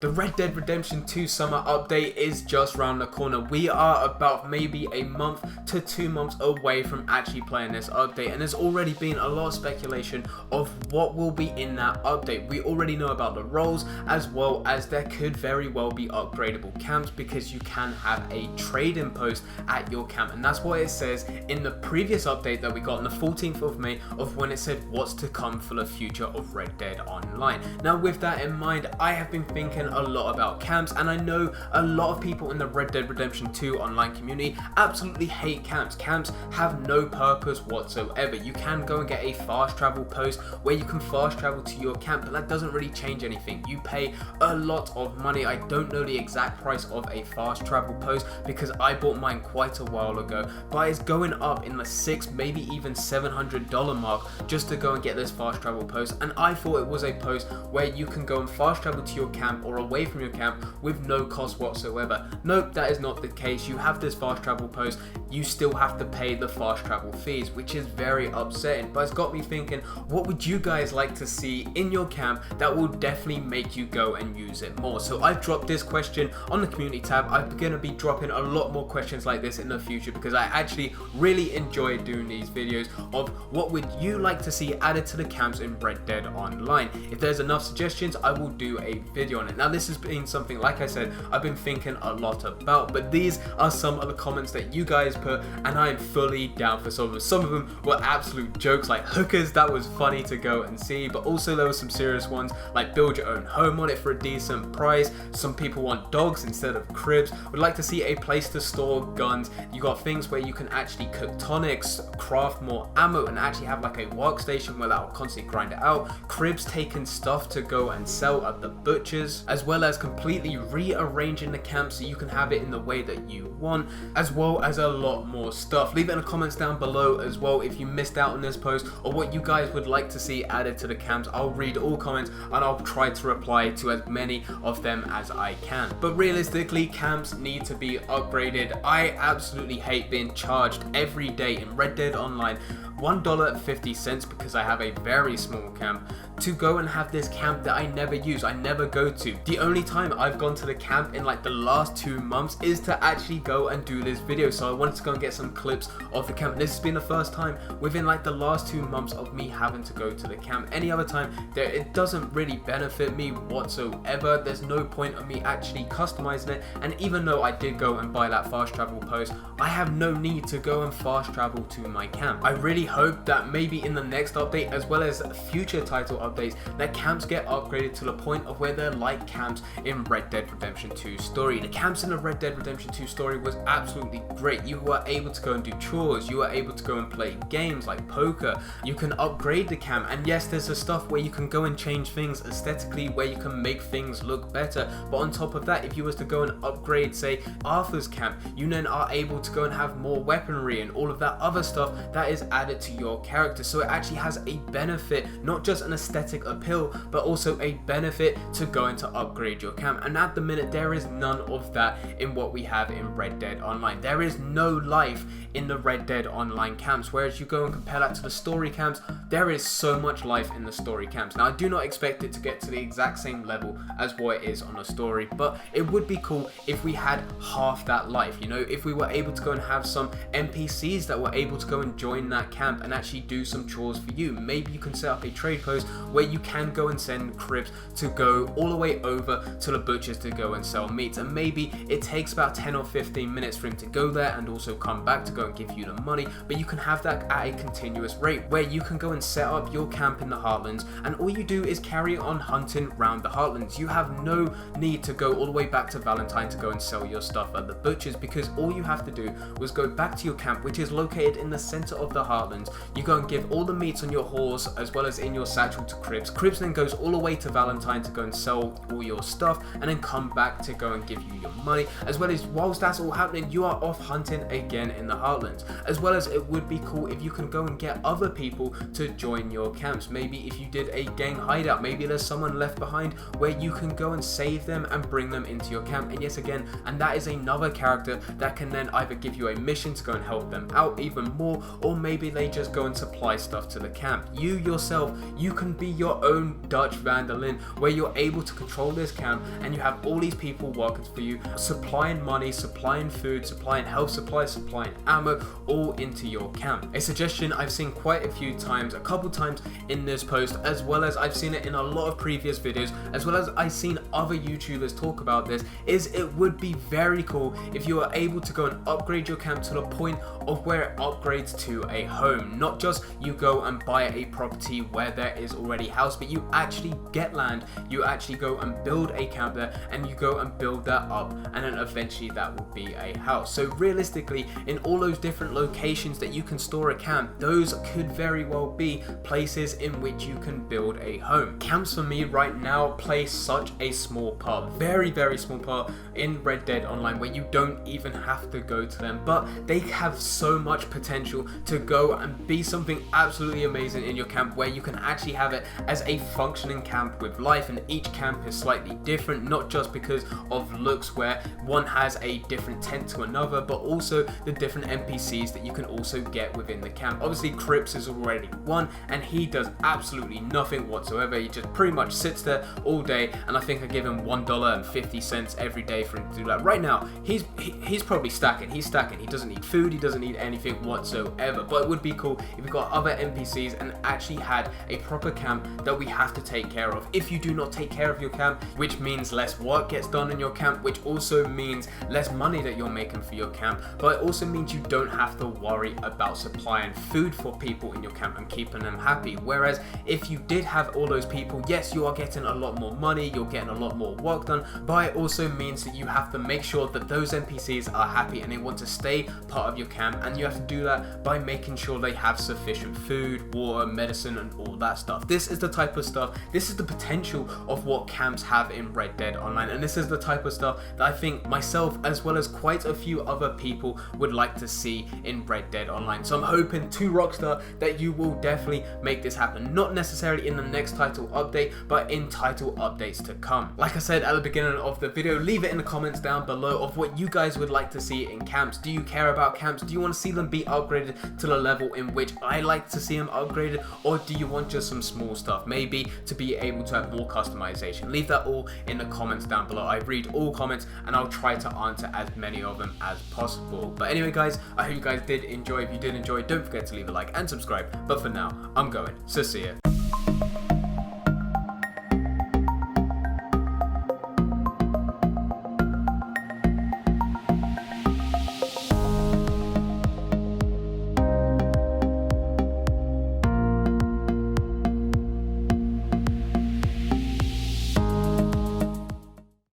The Red Dead Redemption 2 summer update is just round the corner. We are about maybe a month to 2 months away from actually playing this update, and there's already been a lot of speculation of what will be in that update. We already know about the roles, as well as there could very well be upgradable camps because you can have a trade-in post at your camp, and that's what it says in the previous update that we got on the 14th of May of when it said what's to come for the future of Red Dead Online. Now with that in mind, I have been thinking a lot about camps, and I know a lot of people in the Red Dead Redemption 2 online community absolutely hate camps. Camps have no purpose whatsoever. You can go and get a fast travel post where you can fast travel to your camp, but that doesn't really change anything. You pay a lot of money. I don't know the exact price of a fast travel post because I bought mine quite a while ago, but it's going up in the $600, maybe even $700 mark just to go and get this fast travel post, and I thought it was a post where you can go and fast travel to your camp or away from your camp with no cost whatsoever. Nope, that is not the case. You have this fast travel post, you still have to pay the fast travel fees, which is very upsetting, but it's got me thinking, what would you guys like to see in your camp that will definitely make you go and use it more? So I've dropped this question on the community tab. I'm going to be dropping a lot more questions like this in the future because I actually really enjoy doing these videos of what would you like to see added to the camps in Red Dead Online. If there's enough suggestions, I will do a video on it. Now this has been something, like I said, I've been thinking a lot about, but these are some of the comments that you guys put, and I am fully down for some of them. Some of them were absolute jokes, like hookers, that was funny to go and see, but also there were some serious ones like build your own home on it for a decent price. Some people want dogs instead of cribs, would like to see a place to store guns. You got things where you can actually cook tonics, craft more ammo, and actually have like a workstation where that will constantly grind it out. Cribs taking stuff to go and sell at the butchers, as well as completely rearranging the camp so you can have it in the way that you want, as well as a lot more stuff. Leave it in the comments down below as well if you missed out on this post or what you guys would like to see added to the camps. I'll read all comments and I'll try to reply to as many of them as I can. But realistically, camps need to be upgraded. I absolutely hate being charged every day in Red Dead Online $1.50 because I have a very small camp to go and have this camp that I never use, I never go to. The only time I've gone to the camp in like the last 2 months is to actually go and do this video, so I wanted to go and get some clips of the camp. This has been the first time within like the last 2 months of me having to go to the camp. Any other time it doesn't really benefit me whatsoever. There's no point of me actually customizing it, and even though I did go and buy that fast travel post, I have no need to go and fast travel to my camp. I really hope that maybe in the next update, as well as future title updates, that camps get upgraded to the point of where they're like camps in Red Dead Redemption 2 story. The camps in the Red Dead Redemption 2 story was absolutely great. You were able to go and do chores, you were able to go and play games like poker, you can upgrade the camp, and yes, there's the stuff where you can go and change things aesthetically, where you can make things look better, but on top of that, if you was to go and upgrade, say, Arthur's camp, you then are able to go and have more weaponry and all of that other stuff that is added to your character. So it actually has a benefit, not just an aesthetic appeal, but also a benefit to going to upgrade your camp, and at the minute there is none of that in what we have in Red Dead Online. There is no life in the Red Dead Online camps, whereas you go and compare that to the story camps, there is so much life in the story camps. Now I do not expect it to get to the exact same level as what it is on the story, but it would be cool if we had half that life, you know, if we were able to go and have some NPCs that were able to go and join that camp and actually do some chores for you. Maybe you can set up a trade post where you can go and send cribs to go all the way over to the butchers to go and sell meat, and maybe it takes about 10 or 15 minutes for him to go there and also come back to go and give you the money, but you can have that at a continuous rate where you can go and set up your camp in the Heartlands, and all you do is carry on hunting around the Heartlands. You have no need to go all the way back to Valentine to go and sell your stuff at the butchers, because all you have to do was go back to your camp, which is located in the center of the Heartlands. You go and give all the meats on your horse as well as in your satchel to Cribs. Cribs then goes all the way to Valentine to go and sell all your stuff, and then come back to go and give you your money, as well as whilst that's all happening, you are off hunting again in the Heartlands. As well as it would be cool if you can go and get other people to join your camps. Maybe if you did a gang hideout, maybe there's someone left behind where you can go and save them and bring them into your camp, and yes again, and that is another character that can then either give you a mission to go and help them out even more, or maybe they just go and supply stuff to the camp. You yourself, you can be be your own Dutch Van der Linde, where you're able to control this camp and you have all these people working for you, supplying money, supplying food, supplying health supplies, supplying ammo, all into your camp. A suggestion I've seen quite a few times, a couple times in this post, as well as I've seen it in a lot of previous videos, as well as I've seen other YouTubers talk about this, is it would be very cool if you are able to go and upgrade your camp to the point of where it upgrades to a home. Not just you go and buy a property where there is already a house, but you actually get land, you actually go and build a camp there, and you go and build that up, and then eventually that will be a house. So realistically, in all those different locations that you can store a camp, those could very well be places in which you can build a home. Camps for me right now play such a small part, very small part in Red Dead Online, where you don't even have to go to them, but they have so much potential to go and be something absolutely amazing in your camp, where you can actually have it as a functioning camp with life, and each camp is slightly different, not just because of looks where one has a different tent to another, but also the different NPCs that you can also get within the camp. Obviously Cripps is already one, and he does absolutely nothing whatsoever. He just pretty much sits there all day, and I think I give him $1.50 every day for him to do that. Right now he's probably stacking. He's stacking. He doesn't need food, he doesn't need anything whatsoever. But it would be cool if we got other NPCs and actually had a proper camp that we have to take care of. If you do not take care of your camp, which means less work gets done in your camp, which also means less money that you're making for your camp, but it also means you don't have to worry about supplying food for people in your camp and keeping them happy. Whereas if you did have all those people, yes, you are getting a lot more money, you're getting a lot more work done, but it also means that you have to make sure that those NPCs are happy and they want to stay part of your camp, and you have to do that by making sure they have sufficient food, water, medicine, and all that stuff. This is the type of stuff, this is the potential of what camps have in Red Dead Online, and this is the type of stuff that I think myself, as well as quite a few other people, would like to see in Red Dead Online. So I'm hoping to Rockstar that you will definitely make this happen, not necessarily in the next title update, but in title updates to come. Like I said at the beginning of the video, leave it in the comments down below of what you guys would like to see in camps. Do you care about camps? Do you want to see them be upgraded to the level in which I like to see them upgraded, or do you want just some small stuff, maybe to be able to have more customization? Leave that all in the comments down below. I read all comments and I'll try to answer as many of them as possible. But anyway guys, I hope you guys did enjoy. If you did enjoy, don't forget to leave a like and subscribe. But for now, I'm going, so see ya.